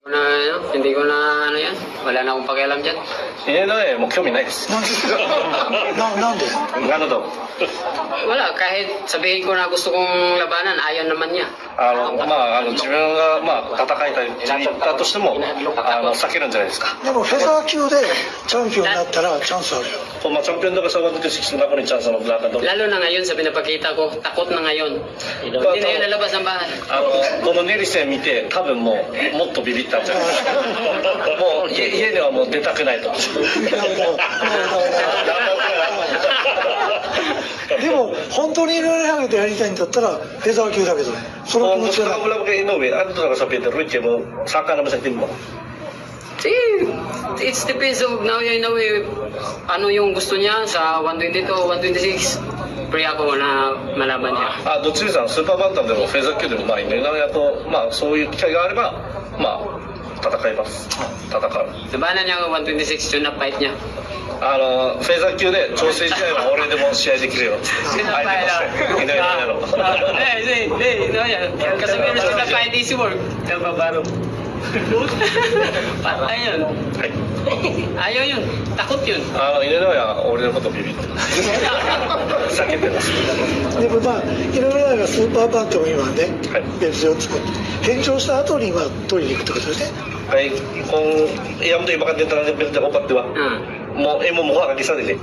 Hindi ko na ano yan. Wala na akong pakialam dyan. もう興味ないです。なんでなんでなるほど。 Wala, kahit sabihin ko na gusto kong labanan, ayaw naman niya. 自分が戦いたいって言ったとしても避けるんじゃないですか。でもフェザー級でチャンピオンになったらチャンスあるよ。 Kung ma-champion daw ka sa 126 na ako ni chance na maglaban daw. Lalo na ngayon sa pinapakita ko, takot na ngayon. Hindi na yun lalabas ng bahay. このネリ戦見て多分もっとビビったんじゃないですか。もう家ではもう出たくないと。でも本当にいろいろハゲてやりたいんだったらフェザー級だけどね。その気持ちはない。 Inuwi, ano talaga sa Peter Ruiz mo, saka naman sa team mo. See, it depends on Naoya Inoue. Ano yung gusto niya sa 122 o 126. Pre ako na malaban niya. どっちさんスーパーバンタムでもフェザー級でも井上尚弥とそういう機会があれば戦います。戦う。 Labanan niya ang 126 yun na fight niya. フェザー級で調整試合は俺でも試合できるよ。Sino na fight井上尚弥の。 Kasi meron sila fight easy work. Nababaro. Patay yun. Ayaw yun. Takot yun. 井上尚弥は俺のことビビってます。避けてます。でもいろいろなスーパーバンタム今ね、はいベルトを作って返上した後に取りに行くってことですね。kung iyam to iba ka din talaga ng build up, di ba? Mo mukha ka kisa din eh.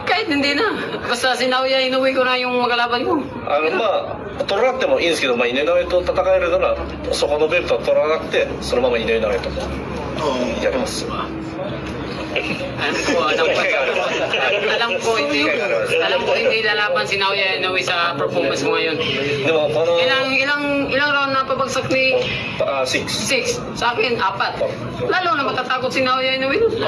Kahit hindi na. Basta si Naoya Inoue ko na yung magalaban ko. 取らなくてもいいんですけど、井上尚弥と戦えるならそこのベルトは取らなくてそのまま井上尚弥とやります。 Alam ko hindi lalaban si Naoya Inoue sa performance mo ngayon. でもこの Ilang round na pabagsak ni 6 6? Sa akin, 4. Lalo na matatakot si Naoya Inoue. 今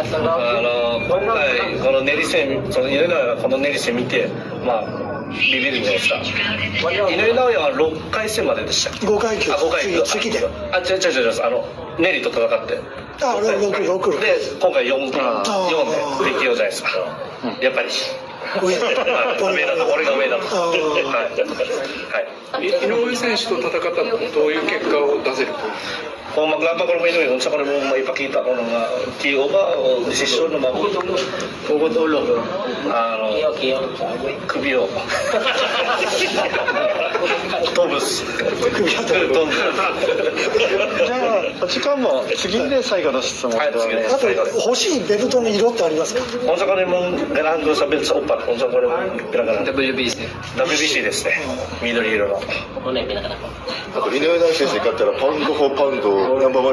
回この練り戦、その井上尚弥がこの練り戦見てビビるんじゃないですか。井上尚弥は6回戦まででしたっけ。5階級5回級次で違うネリと戦って6で今回4で適用じゃないですか。やっぱり上だと俺が上だと。井上選手と戦ったらどういう結果を出せると。 Kung maglaban ko naman yun, sa ko naman maipakita ko ng TO ba o desisyon na Pugutulo. Kubiを飛ぶす。じゃあ時間も次で最後の質問で。あと欲しいベルトの色ってありますか。 Kung sa ko naman ganahan ko sa belt sa upat, kung sa ko naman pinaganahan. WBC. WBC ですね。緑色の。あと井上大選手に勝ったらパウンド・フォー・パウンドナンバーワン